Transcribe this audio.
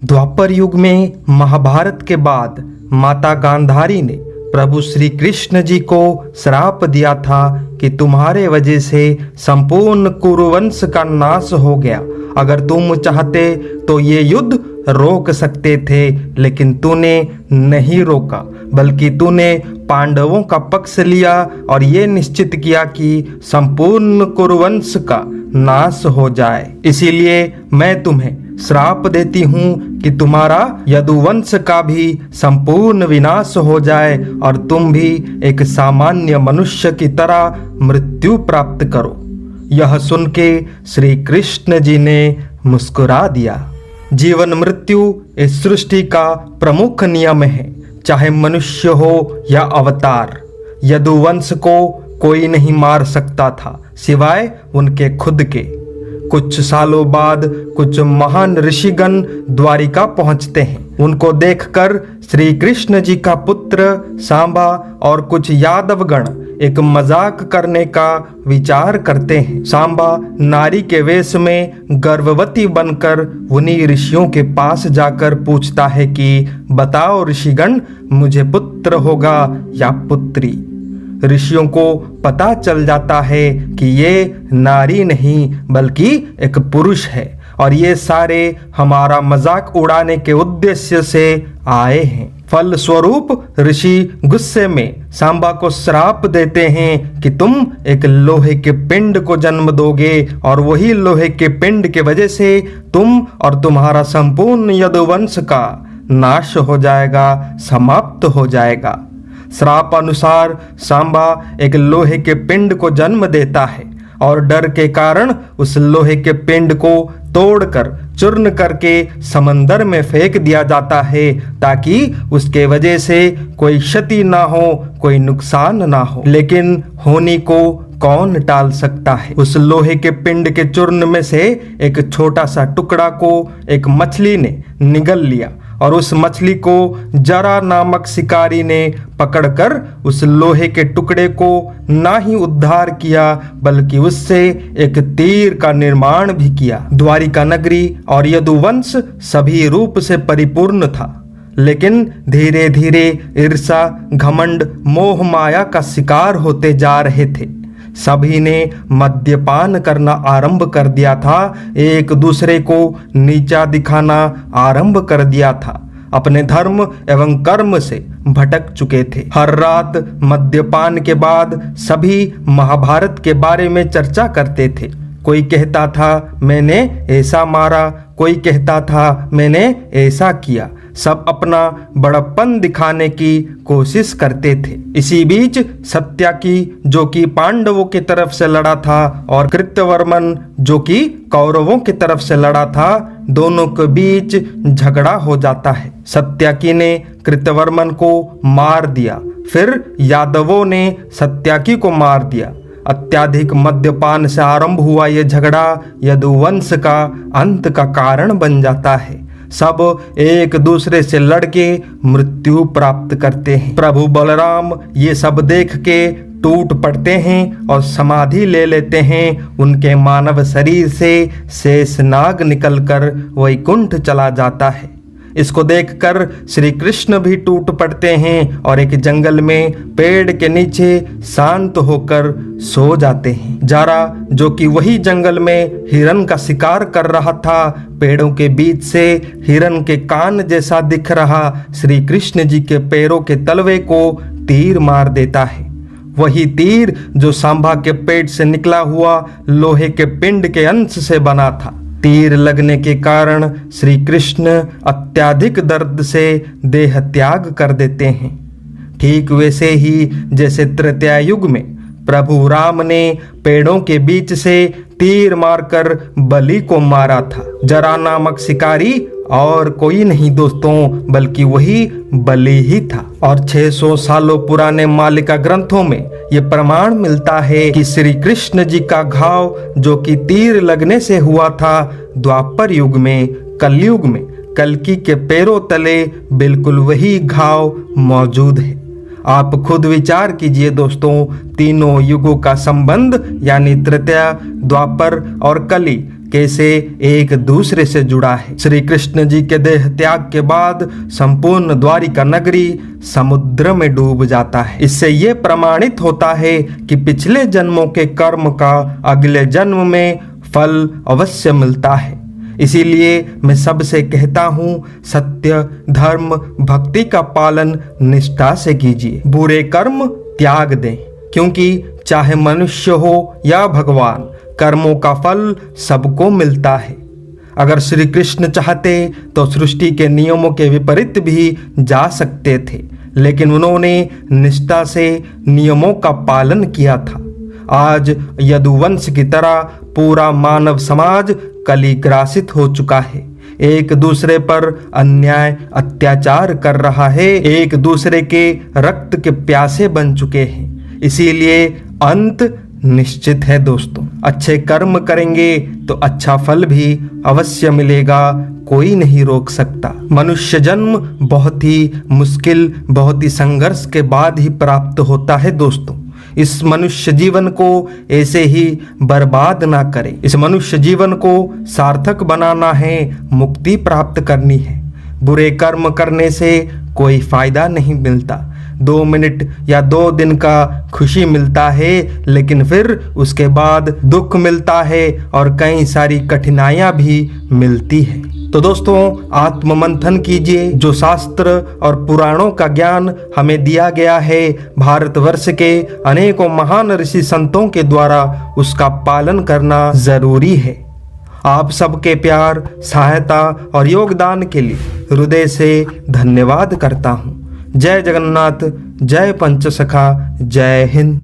द्वापर युग में महाभारत के बाद माता गांधारी ने प्रभु श्री कृष्ण जी को श्राप दिया था कि तुम्हारे वजह से संपूर्ण कुरुवंश का नाश हो गया। अगर तुम चाहते तो ये युद्ध रोक सकते थे, लेकिन तूने नहीं रोका, बल्कि तूने पांडवों का पक्ष लिया और ये निश्चित किया कि संपूर्ण कुरुवंश का नाश हो जाए। इसीलिए मैं तुम्हें श्राप देती हूँ कि तुम्हारा यदुवंश का भी संपूर्ण विनाश हो जाए और तुम भी एक सामान्य मनुष्य की तरह मृत्यु प्राप्त करो। यह सुन के श्री कृष्ण जी ने मुस्कुरा दिया। जीवन मृत्यु इस सृष्टि का प्रमुख नियम है, चाहे मनुष्य हो या अवतार। यदुवंश को कोई नहीं मार सकता था सिवाय उनके खुद के। कुछ सालों बाद कुछ महान ऋषिगण द्वारिका पहुंचते हैं। उनको देखकर श्री कृष्ण जी का पुत्र सांबा और कुछ यादवगण एक मजाक करने का विचार करते हैं। सांबा नारी के वेश में गर्भवती बनकर उन्हीं ऋषियों के पास जाकर पूछता है कि बताओ ऋषिगण, मुझे पुत्र होगा या पुत्री। ऋषियों को पता चल जाता है कि ये नारी नहीं बल्कि एक पुरुष है और ये सारे हमारा मजाक उड़ाने के उद्देश्य से आए हैं। फल स्वरूप ऋषि गुस्से में सांबा को श्राप देते हैं कि तुम एक लोहे के पिंड को जन्म दोगे और वही लोहे के पिंड के वजह से तुम और तुम्हारा संपूर्ण यदुवंश का नाश हो जाएगा, समाप्त हो जाएगा। श्राप अनुसार सांबा एक लोहे के पिंड को जन्म देता है और डर के कारण उस लोहे के पिंड को तोड़कर चूर्ण करके समंदर में फेंक दिया जाता है, ताकि उसके वजह से कोई क्षति ना हो, कोई नुकसान ना हो। लेकिन होनी को कौन टाल सकता है। उस लोहे के पिंड के चूर्ण में से एक छोटा सा टुकड़ा को एक मछली ने निगल लिया और उस मछली को जरा नामक शिकारी ने पकड़कर उस लोहे के टुकड़े को ना ही उद्धार किया, बल्कि उससे एक तीर का निर्माण भी किया। द्वारिका नगरी और यदुवंश सभी रूप से परिपूर्ण था, लेकिन धीरे धीरे ईर्षा, घमंड, मोह माया का शिकार होते जा रहे थे। सभी ने मद्यपान करना आरंभ कर दिया था, एक दूसरे को नीचा दिखाना आरंभ कर दिया था, अपने धर्म एवं कर्म से भटक चुके थे। हर रात मद्यपान के बाद सभी महाभारत के बारे में चर्चा करते थे। कोई कहता था मैंने ऐसा मारा, कोई कहता था मैंने ऐसा किया। सब अपना बड़प्पन दिखाने की कोशिश करते थे। इसी बीच सत्याकी, जो कि पांडवों की तरफ से लड़ा था, और कृत्यवर्मन, जो कि कौरवों की तरफ से लड़ा था, दोनों के बीच झगड़ा हो जाता है। सत्याकी ने कृत्यवर्मन को मार दिया, फिर यादवों ने सत्याकी को मार दिया। अत्याधिक मद्यपान से आरंभ हुआ यह झगड़ा यदुवंश का अंत का कारण बन जाता है। सब एक दूसरे से लड़के मृत्यु प्राप्त करते हैं। प्रभु बलराम ये सब देख के टूट पड़ते हैं और समाधि ले लेते हैं। उनके मानव शरीर से शेषनाग निकलकर वैकुंठ चला जाता है। इसको देखकर श्री कृष्ण भी टूट पड़ते हैं और एक जंगल में पेड़ के नीचे शांत होकर सो जाते हैं। जारा, जो कि वही जंगल में हिरन का शिकार कर रहा था, पेड़ों के बीच से हिरन के कान जैसा दिख रहा श्री कृष्ण जी के पैरों के तलवे को तीर मार देता है। वही तीर जो सांबा के पेट से निकला हुआ लोहे के पिंड के अंश से बना था। तीर लगने के कारण श्री कृष्ण अत्याधिक दर्द से देह त्याग कर देते हैं। ठीक वैसे ही जैसे त्रेता युग में प्रभु राम ने पेड़ों के बीच से तीर मारकर बलि को मारा था। जरा नामक शिकारी और कोई नहीं दोस्तों, बल्कि वही बलि ही था। और 600 सालों पुराने मालिका ग्रंथों में ये प्रमाण मिलता है कि श्री कृष्ण जी का घाव, जो कि तीर लगने से हुआ था, द्वापर युग में, कलयुग में कल्कि के पैरों तले बिल्कुल वही घाव मौजूद है। आप खुद विचार कीजिए दोस्तों, तीनों युगों का संबंध यानी त्रेता, द्वापर और कली कैसे एक दूसरे से जुड़ा है। श्री कृष्ण जी के देह त्याग के बाद संपूर्ण द्वारिका नगरी समुद्र में डूब जाता है। इससे ये प्रमाणित होता है कि पिछले जन्मों के कर्म का अगले जन्म में फल अवश्य मिलता है। इसीलिए मैं सबसे कहता हूँ, सत्य, धर्म, भक्ति का पालन निष्ठा से कीजिए। बुरे कर्म त्याग दें, क्योंकि चाहे मनुष्य हो या भगवान, कर्मों का फल सबको मिलता है। अगर श्री कृष्ण चाहते तो सृष्टि के नियमों के विपरीत भी जा सकते थे, लेकिन उन्होंने निष्ठा से नियमों का पालन किया था। आज यदुवंश की तरह पूरा मानव समाज कलिग्रासित हो चुका है, एक दूसरे पर अन्याय अत्याचार कर रहा है, एक दूसरे के रक्त के प्यासे बन चुके हैं। इसीलिए अंत निश्चित है दोस्तों। अच्छे कर्म करेंगे तो अच्छा फल भी अवश्य मिलेगा, कोई नहीं रोक सकता। मनुष्य जन्म बहुत ही मुश्किल, बहुत ही संघर्ष के बाद ही प्राप्त होता है दोस्तों। इस मनुष्य जीवन को ऐसे ही बर्बाद ना करें। इस मनुष्य जीवन को सार्थक बनाना है, मुक्ति प्राप्त करनी है। बुरे कर्म करने से कोई फायदा नहीं मिलता। 2 मिनट या 2 दिन का खुशी मिलता है, लेकिन फिर उसके बाद दुख मिलता है और कई सारी कठिनाइयां भी मिलती है। तो दोस्तों, आत्म मंथन कीजिए। जो शास्त्र और पुराणों का ज्ञान हमें दिया गया है, भारतवर्ष के अनेकों महान ऋषि संतों के द्वारा उसका पालन करना जरूरी है। आप सबके प्यार, सहायता और योगदान के लिए हृदय से धन्यवाद करता हूँ। जय जगन्नाथ, जय पंचसखा, जय हिंद।